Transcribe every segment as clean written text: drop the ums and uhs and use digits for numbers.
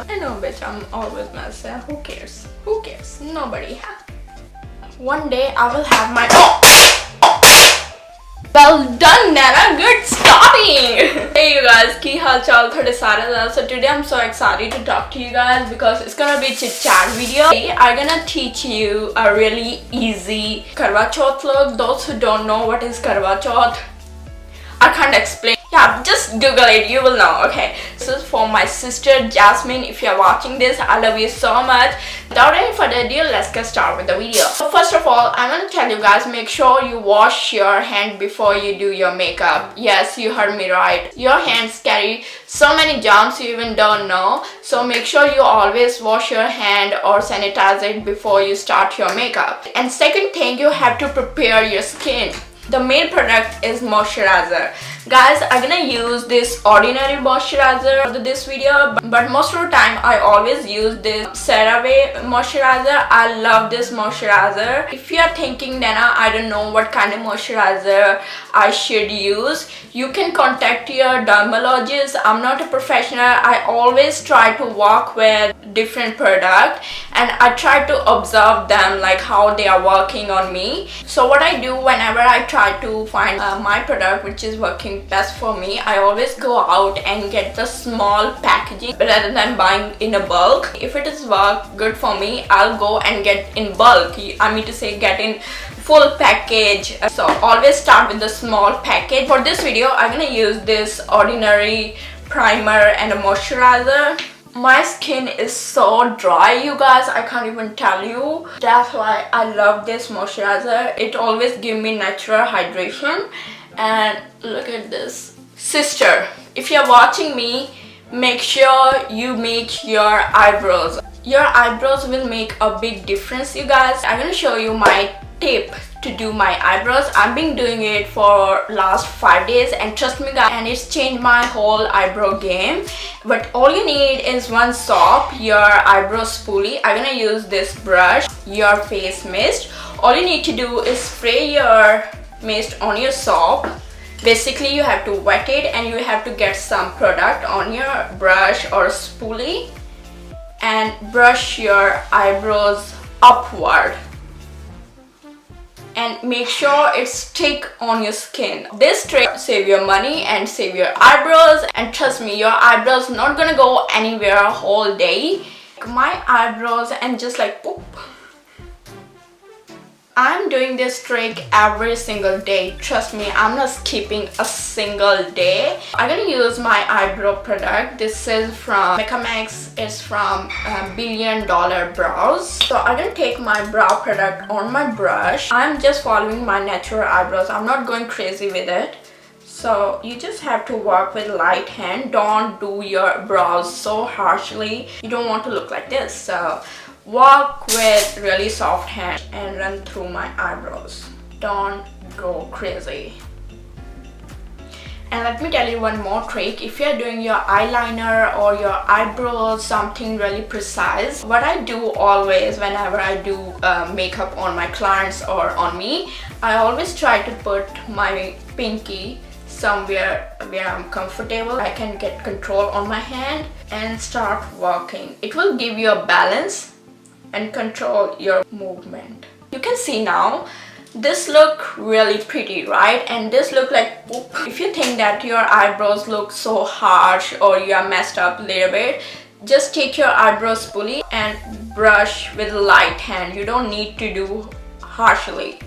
I know, bitch, I'm always messy. Who cares? Who cares? Nobody. One day I will have my... Well done, Naira. Good starting. Hey you guys, ki hal chal thode sare da. So today I'm so excited to talk to you guys because it's gonna be a chit chat video. Today I'm gonna teach you a really easy Karva Chauth look. Those who don't know what is Karva Chauth, I can't explain. Yeah, just Google it, you will know. Okay, this is for my sister Jasmine. If you're watching this, I love you so much. Without any further ado, let's get started with the video. So first of all, I'm gonna tell you guys, make sure you wash your hand before you do your makeup. Yes, you heard me right. Your hands carry so many germs you even don't know. So make sure you always wash your hand or sanitize it before you start your makeup. And second thing, you have to prepare your skin. The main product is moisturizer. Guys, I'm gonna use this ordinary moisturizer for this video, but most of the time I always use this CeraVe moisturizer. I love this moisturizer. If you are thinking, Nana, I don't know what kind of moisturizer I should use, you can contact your dermatologist. I'm not a professional. I always try to work with different product and I try to observe them, like how they are working on me. So what I do whenever I try to find my product which is working best for me, I always go out and get the small packaging rather than buying in a bulk. If it is work good for me, I'll go and get in bulk. I mean to say, get in full package. So always start with the small package. For this video, I'm gonna use this ordinary primer and a moisturizer. My skin is so dry, you guys, I can't even tell you. That's why I love this moisturizer. It always gives me natural hydration. And look at this. Sister, if you're watching me, make sure you make your eyebrows. Your eyebrows will make a big difference, you guys. I'm gonna show you my tip to do my eyebrows. I've been doing it for last 5 days and trust me guys, and it's changed my whole eyebrow game. But all you need is one soap, your eyebrow spoolie. I'm gonna use this brush, your face mist. All you need to do is spray your mist on your soap. Basically you have to wet it and you have to get some product on your brush or spoolie and brush your eyebrows upward. And make sure it's stick on your skin. This trick save your money and save your eyebrows, and trust me, your eyebrows not gonna go anywhere a whole day. My eyebrows and just like poop. I'm doing this trick every single day. Trust me, I'm not skipping a single day. I'm gonna use my eyebrow product. This is from Max. It's from $1 Billion Brows. So I'm gonna take my brow product on my brush. I'm just following my natural eyebrows. I'm not going crazy with it. So you just have to work with light hand. Don't do your brows so harshly. You don't want to look like this. So walk with really soft hand and run through my eyebrows. Don't go crazy. And let me tell you one more trick. If you're doing your eyeliner or your eyebrows, something really precise, what I do always whenever I do makeup on my clients or on me, I always try to put my pinky somewhere where I'm comfortable. I can get control on my hand and start working. It will give you a balance and control your movement. You can see now, this look really pretty, right? And this look like poop. If you think that your eyebrows look so harsh or you are messed up a little bit, just take your eyebrow spoolie and brush with light hand. You don't need to do harshly.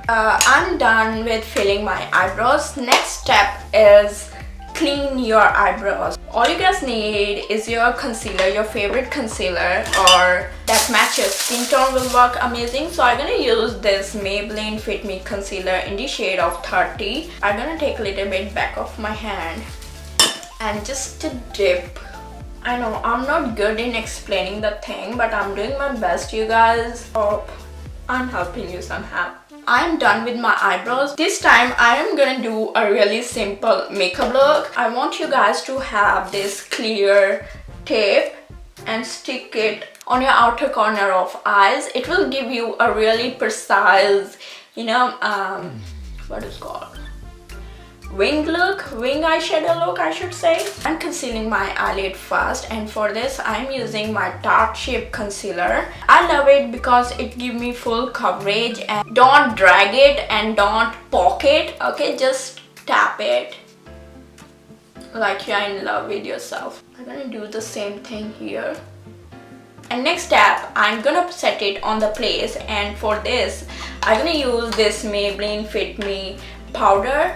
I'm done with filling my eyebrows. Next step is clean your eyebrows. All you guys need is your concealer, your favorite concealer or that matches skin tone will work amazing. So I'm gonna use this Maybelline Fit Me concealer in the shade of 30. I'm gonna take a little bit back of my hand and just a dip. I know I'm not good in explaining the thing, but I'm doing my best, you guys. Hope I'm helping you somehow. I'm done with my eyebrows. This time I am gonna do a really simple makeup look. I want you guys to have this clear tape and stick it on your outer corner of eyes. It will give you a really precise, you know, what is called wing eyeshadow look, I should say. I'm concealing my eyelid first, and for this I'm using my tart shape concealer. I love it because it gives me full coverage and don't drag it and don't poke it. Okay, just tap it like you're in love with yourself. I'm gonna do the same thing here. And next step, I'm gonna set it on the place, and for this I'm gonna use this Maybelline Fit Me powder.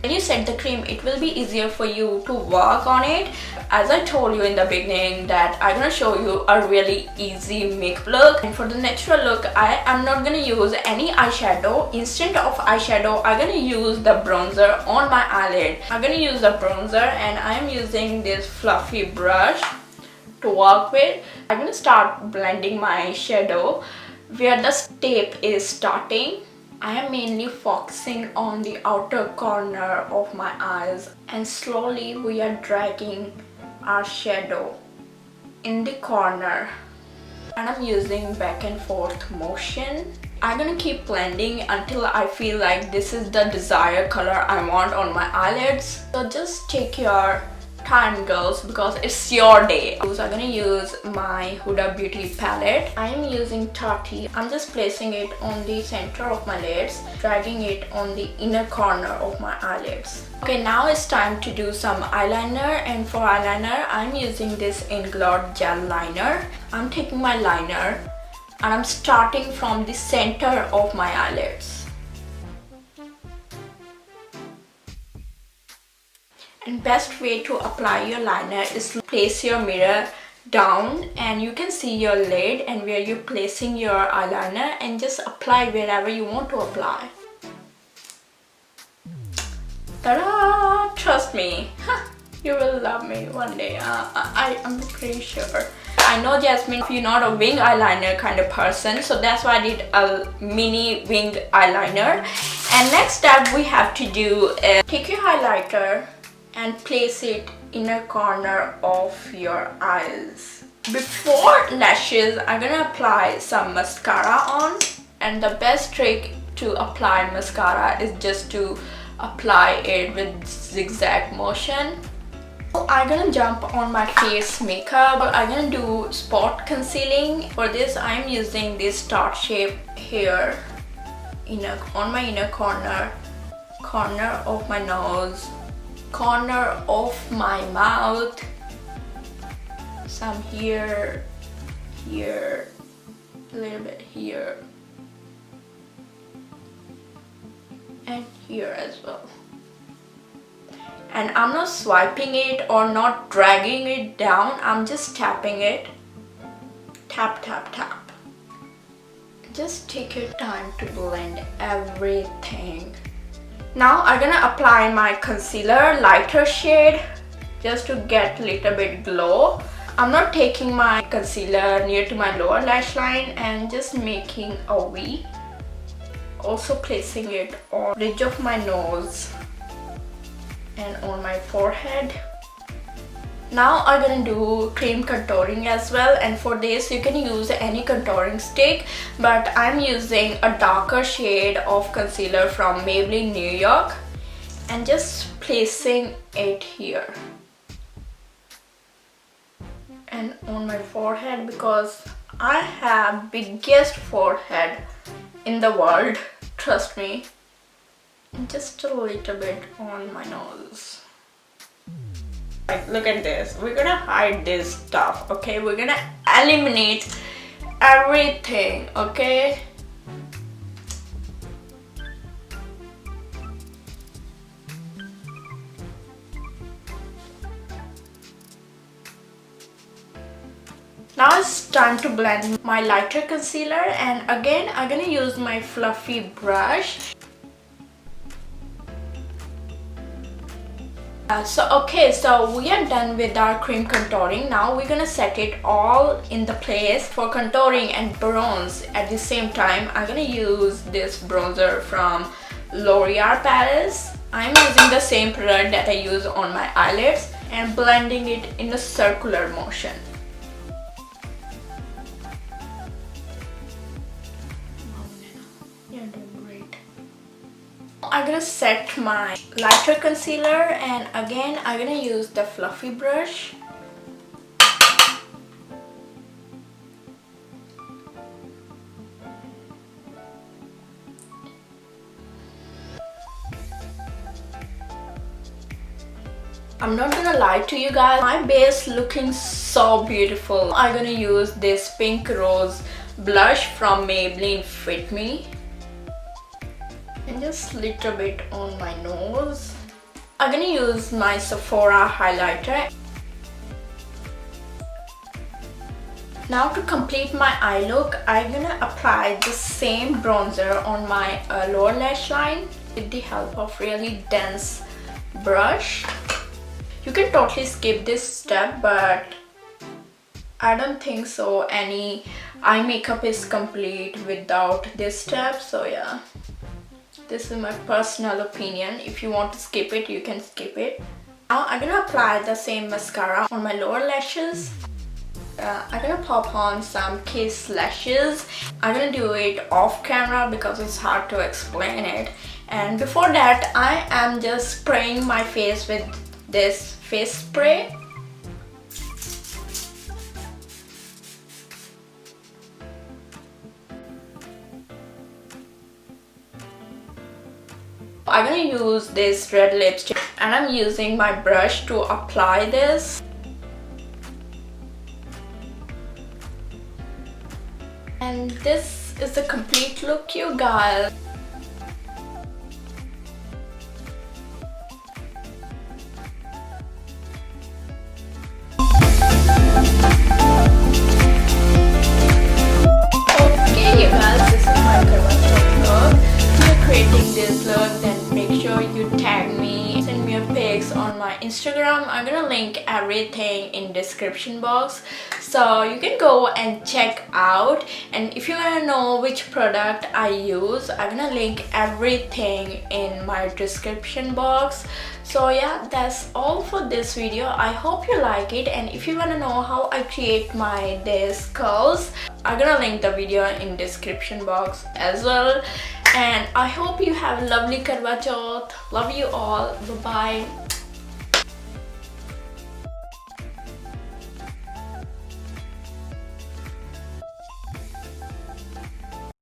When you set the cream, it will be easier for you to work on it. As I told you in the beginning that I'm gonna show you a really easy makeup look, and for the natural look I am not gonna use any eyeshadow. Instead of eyeshadow, I'm gonna use the bronzer on my eyelid. I'm gonna use the bronzer, and I'm using this fluffy brush to work with. I'm gonna start blending my shadow where the tape is starting. I am mainly focusing on the outer corner of my eyes, and slowly we are dragging our shadow in the corner, and I'm using back and forth motion. I'm gonna keep blending until I feel like this is the desired color I want on my eyelids. So just take your time, girls, because it's your day. So I'm gonna use my Huda Beauty palette. I am using 30. I'm just placing it on the center of my lids, dragging it on the inner corner of my eyelids. Okay, now it's time to do some eyeliner, and for eyeliner I'm using this Inglot gel liner. I'm taking my liner and I'm starting from the center of my eyelids. And best way to apply your liner is to place your mirror down, and you can see your lid and where you're placing your eyeliner, and just apply wherever you want to apply. Ta-da! Trust me, you will love me one day. I'm pretty sure. I know, Jasmine, you're not a wing eyeliner kind of person, so that's why I did a mini wing eyeliner. And next step we have to do is take your highlighter and place it inner corner of your eyes. Before lashes, I'm gonna apply some mascara on, and the best trick to apply mascara is just to apply it with zigzag motion. So I'm gonna jump on my face makeup. I'm gonna do spot concealing. For this I'm using this star shape here on my inner corner of my nose, corner of my mouth, some here, a little bit here, and here as well. And I'm not swiping it or not dragging it down, I'm just tapping it. Tap, tap, tap. Just take your time to blend everything. Now I'm gonna apply my concealer, lighter shade, just to get a little bit glow. I'm not taking my concealer near to my lower lash line and just making a V. Also placing it on the ridge of my nose and on my forehead. Now I'm gonna do cream contouring as well, and for this you can use any contouring stick, but I'm using a darker shade of concealer from Maybelline New York, and just placing it here and on my forehead, because I have biggest forehead in the world, trust me. Just a little bit on my nose. Like, look at this. We're gonna hide this stuff, okay? We're gonna eliminate everything, okay? Now it's time to blend my lighter concealer, and again I'm gonna use my fluffy brush. So we are done with our cream contouring. Now we're gonna set it all in the place. For contouring and bronze at the same time, I'm gonna use this bronzer from L'Oreal Paris. I'm using the same product that I use on my eyelids and blending it in a circular motion. I'm gonna set my lighter concealer, and again I'm gonna use the fluffy brush. I'm not gonna lie to you guys, my base looking so beautiful. I'm gonna use this pink rose blush from Maybelline Fit Me, and just little bit on my nose. I'm gonna use my Sephora highlighter. Now to complete my eye look, I'm gonna apply the same bronzer on my lower lash line with the help of really dense brush. You can totally skip this step, but I don't think so any eye makeup is complete without this step. So yeah, this is my personal opinion. If you want to skip it, you can skip it. Now I'm gonna apply the same mascara on my lower lashes. I'm gonna pop on some kiss lashes. I'm gonna do it off camera because it's hard to explain it. And before that, I am just spraying my face with this face spray. I'm gonna use this red lipstick, and I'm using my brush to apply this. And this is the complete look, you guys. Okay, you guys, this is my Karva look. If you're creating this look, then make sure you tag me. Send me your pics on my Instagram. I'm gonna link everything in description box, so you can go and check out. And if you want to know which product I use, I'm gonna link everything in my description box. So yeah, that's all for this video. I hope you like it, and if you want to know how I create my this curls, I'm gonna link the video in description box as well. And I hope you have a lovely Karva Chauth. Love you all. Bye bye.